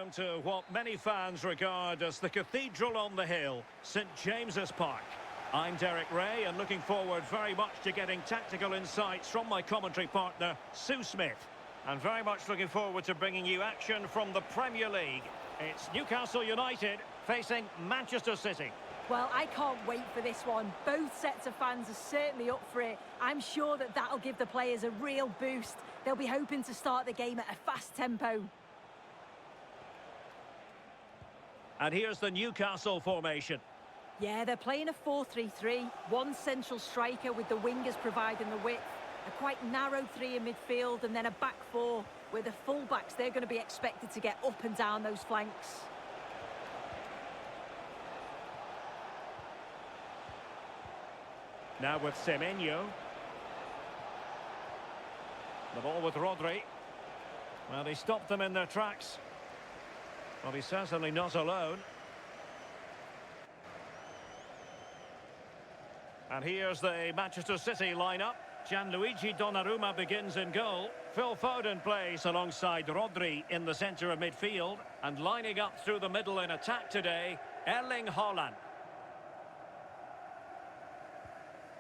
down to what many fans regard as the cathedral on the hill, St James's Park. I'm Derek Ray and looking forward very much to getting tactical insights from my commentary partner, Sue Smith. And very much looking forward to bringing you action from the Premier League. It's Newcastle United facing Manchester City. Well, I can't wait for this one. Both sets of fans are certainly up for it. I'm sure that that'll give the players a real boost. They'll be hoping to start the game at a fast tempo. And here's the Newcastle formation. Yeah, they're playing a 4-3-3. One central striker with the wingers providing the width. A quite narrow three in midfield and then a back four where the full-backs, they're going to be expected to get up and down those flanks. Now with Semenyo. The ball with Rodri. Well, he stopped them in their tracks. Well, he's certainly not alone. And here's the Manchester City lineup. Gianluigi Donnarumma begins in goal. Phil Foden plays alongside Rodri in the centre of midfield. And lining up through the middle in attack today, Erling Haaland.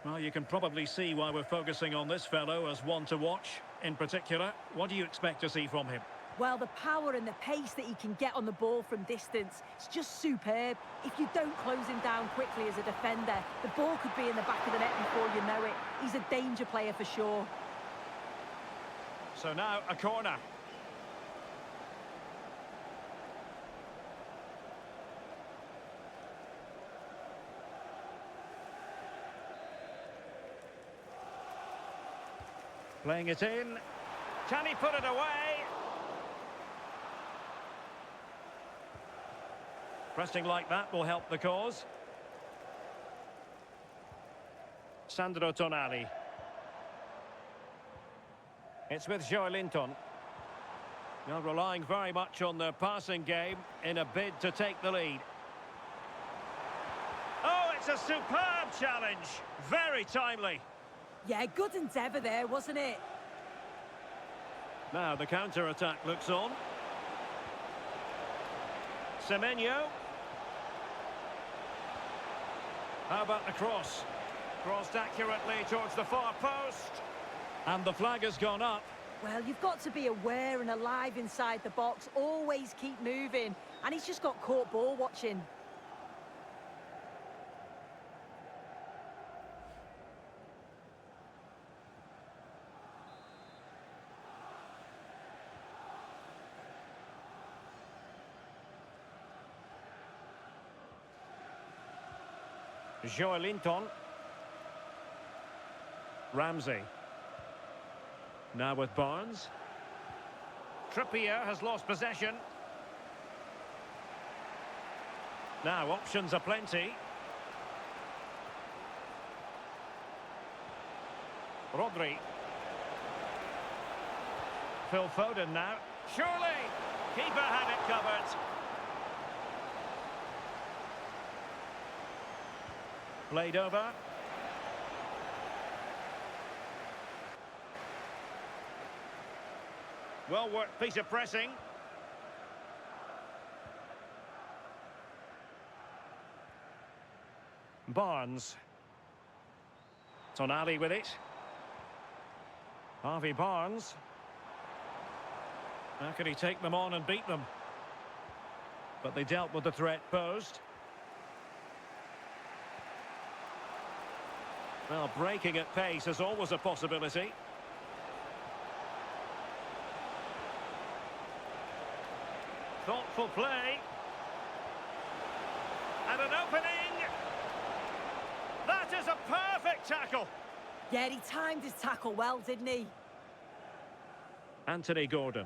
Well, you can probably see why we're focusing on this fellow as one to watch. In particular, what do you expect to see from him? Well, the power and the pace that he can get on the ball from distance, it's just superb. If you don't close him down quickly as a defender, the ball could be in the back of the net before you know it. He's a danger player for sure. So now a corner. Playing it in. Can he put it away? Pressing like that will help the cause. Sandro Tonali. It's with Joelinton. Now relying very much on their passing game in a bid to take the lead. Oh, it's a superb challenge. Very timely. Yeah, good endeavour there, wasn't it? Now the counter-attack looks on. Semenyo. How about the cross? Crossed accurately towards the far post. And the flag has gone up. Well, you've got to be aware and alive inside the box. Always keep moving. And he's just got caught ball watching. Joelinton. Ramsey. Now with Barnes. Trippier has lost possession. Now options are plenty. Rodri. Phil Foden now. Surely! Keeper had it covered. Played over. Well worked piece of pressing. Barnes. Tonali with it. Harvey Barnes. How can he take them on and beat them? But they dealt with the threat posed. Well, breaking at pace is always a possibility. Thoughtful play. And an opening. That is a perfect tackle. Yeah, he timed his tackle well, didn't he? Anthony Gordon.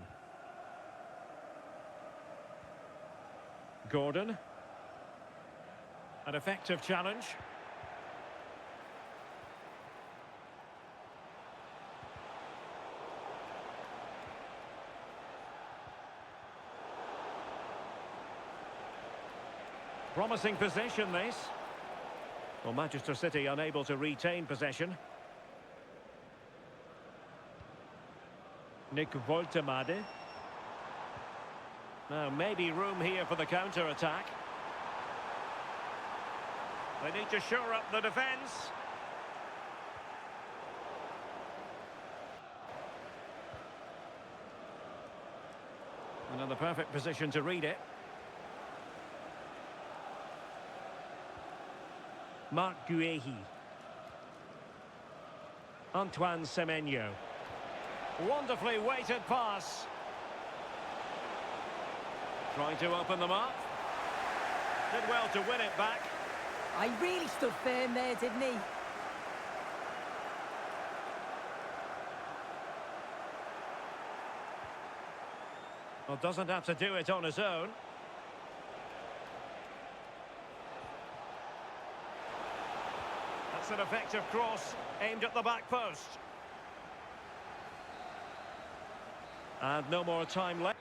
Gordon. An effective challenge. Promising possession, this. Well, Manchester City unable to retain possession. Nick Woltemade. Now, maybe room here for the counter-attack. They need to shore up the defence. Another perfect position to read it. Marc Guéhi. Antoine Semenyo. Wonderfully weighted pass. Trying to open them up. Did well to win it back. I really stood firm there, didn't he? Well, doesn't have to do it on his own. That's an effective cross aimed at the back post. And no more time left.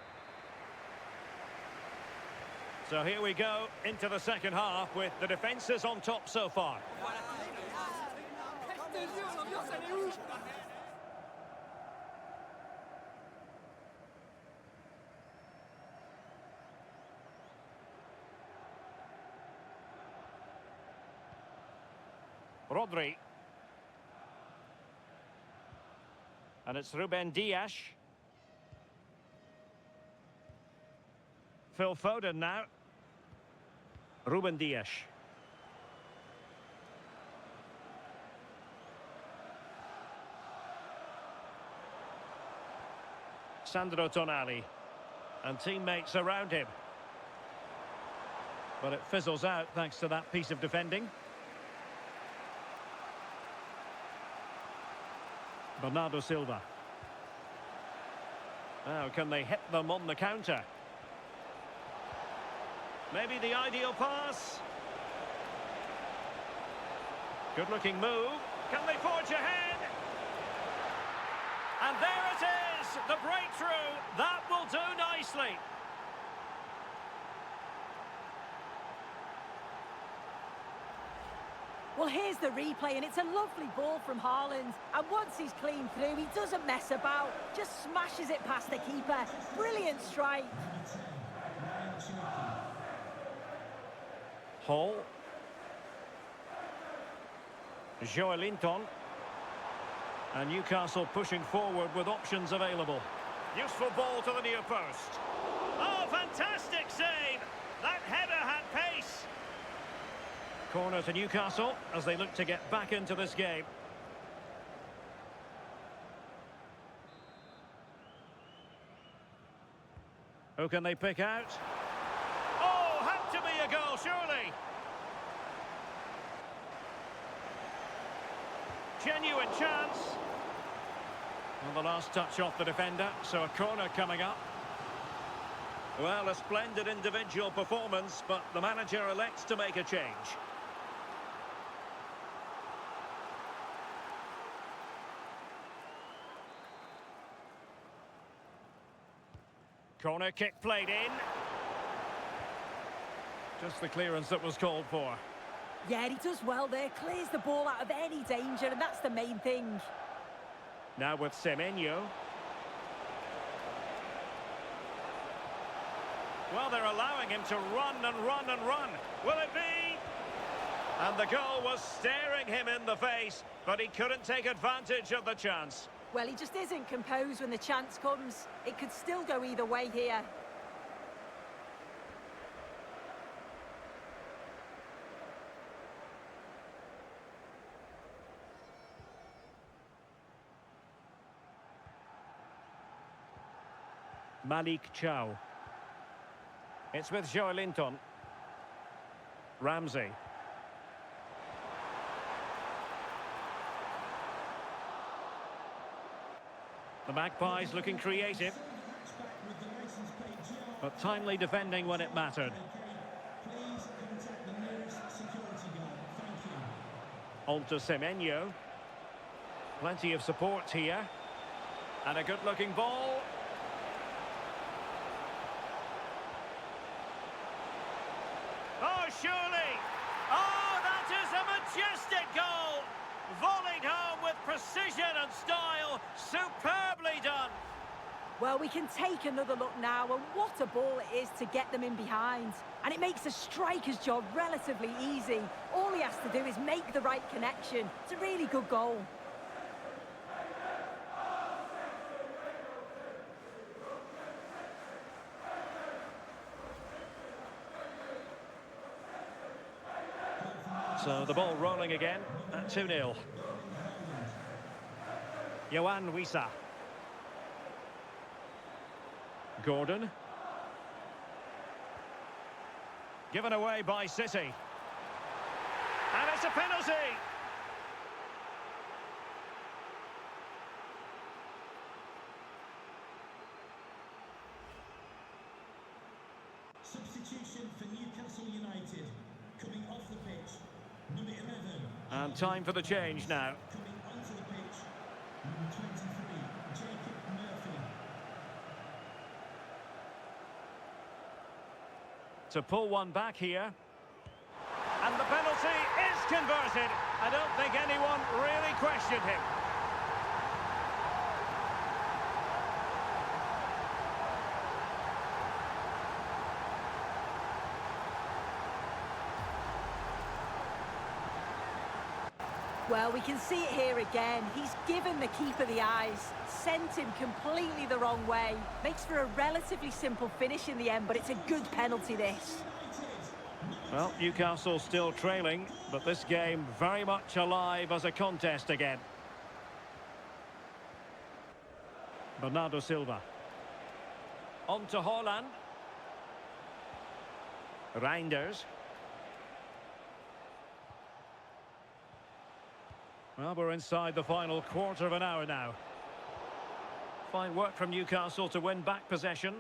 So here we go into the second half with the defences on top so far. Rodri. And it's Ruben Dias. Phil Foden now. Ruben Dias. Sandro Tonali. And teammates around him. But it fizzles out thanks to that piece of defending. Bernardo Silva. Now, can they hit them on the counter? Maybe the ideal pass. Good-looking move. Can they forge ahead? And there it is, the breakthrough. That will do nicely. Well, here's the replay, and it's a lovely ball from Haaland. And once he's clean through, he doesn't mess about, just smashes it past the keeper. Brilliant strike. Hall. Joelinton. And Newcastle pushing forward with options available. Useful ball to the near post. Oh, fantastic save! That header had pace. Corner to Newcastle as they look to get back into this game. Who can they pick out? Oh, had to be a goal, surely. Genuine chance. Well, the last touch off the defender, so a corner coming up. Well, a splendid individual performance, but the manager elects to make a change. Corner kick played in. Just the clearance that was called for. Yeah, he does well there. Clears the ball out of any danger, and that's the main thing. Now with Semenyo. Well, they're allowing him to run and run and run. Will it be? And the goal was staring him in the face, but he couldn't take advantage of the chance. Well, he just isn't composed when the chance comes. It could still go either way here. Malik Chow. It's with Joelinton. Ramsey. The Magpies looking creative, but timely defending when it mattered. On to Semenyo. Plenty of support here. And a good-looking ball. Oh, surely! Oh, that is a majestic goal! Volleyed home with precision and style. Superbly done. Well, we can take another look now, and what a ball it is to get them in behind. And it makes the striker's job relatively easy. All he has to do is make the right connection. It's a really good goal. So the ball rolling again at 2-0. Yohan Wissa. Gordon. Given away by City. And it's a penalty! Substitution for Newcastle United. Coming off the pitch, number 11. And time for the change now. Coming onto the pitch, number 23, Jacob Murphy. To pull one back here. And the penalty is converted. I don't think anyone really questioned him. Well, we can see it here again. He's given the keeper the eyes, sent him completely the wrong way. Makes for a relatively simple finish in the end, but it's a good penalty, this. Well, Newcastle still trailing, but this game very much alive as a contest again. Bernardo Silva. On to Haaland. Reinders. Well, we're inside the final quarter of an hour now. Fine work from Newcastle to win back possession.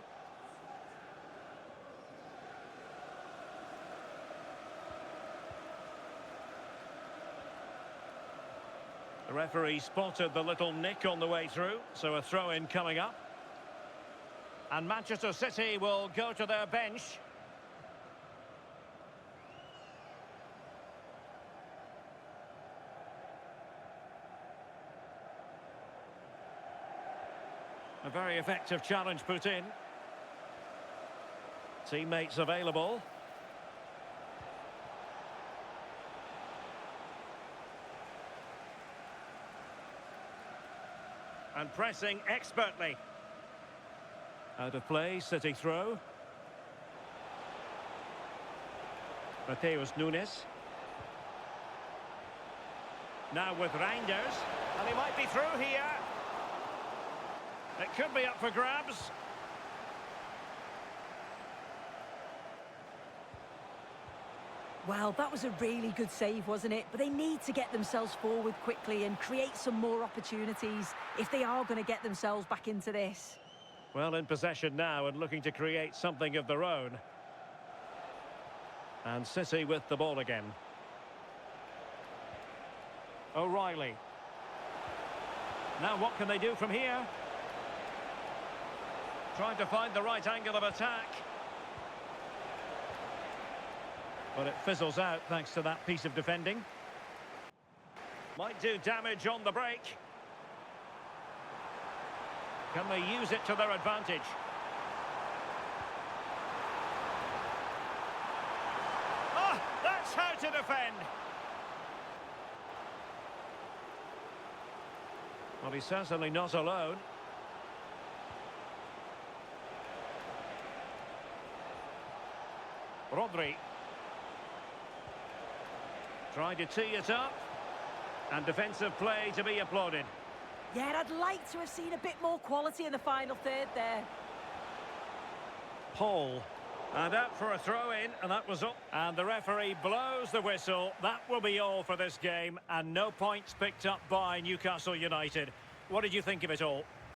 The referee spotted the little nick on the way through, so a throw-in coming up. And Manchester City will go to their bench. A very effective challenge put in. Teammates available. And pressing expertly. Out of play, City throw. Mateus Nunes. Now with Reinders. And he might be through here. It could be up for grabs. Well, that was a really good save, wasn't it? But they need to get themselves forward quickly and create some more opportunities if they are going to get themselves back into this. Well, in possession now and looking to create something of their own. And City with the ball again. O'Reilly. Now what can they do from here? Trying to find the right angle of attack. But it fizzles out thanks to that piece of defending. Might do damage on the break. Can they use it to their advantage? Oh, that's how to defend. Well, he's certainly not alone. Rodri. Tried to tee it up. And defensive play to be applauded. Yeah, I'd like to have seen a bit more quality in the final third there. Paul. And out for a throw-in, and that was up. And the referee blows the whistle. That will be all for this game. And no points picked up by Newcastle United. What did you think of it all?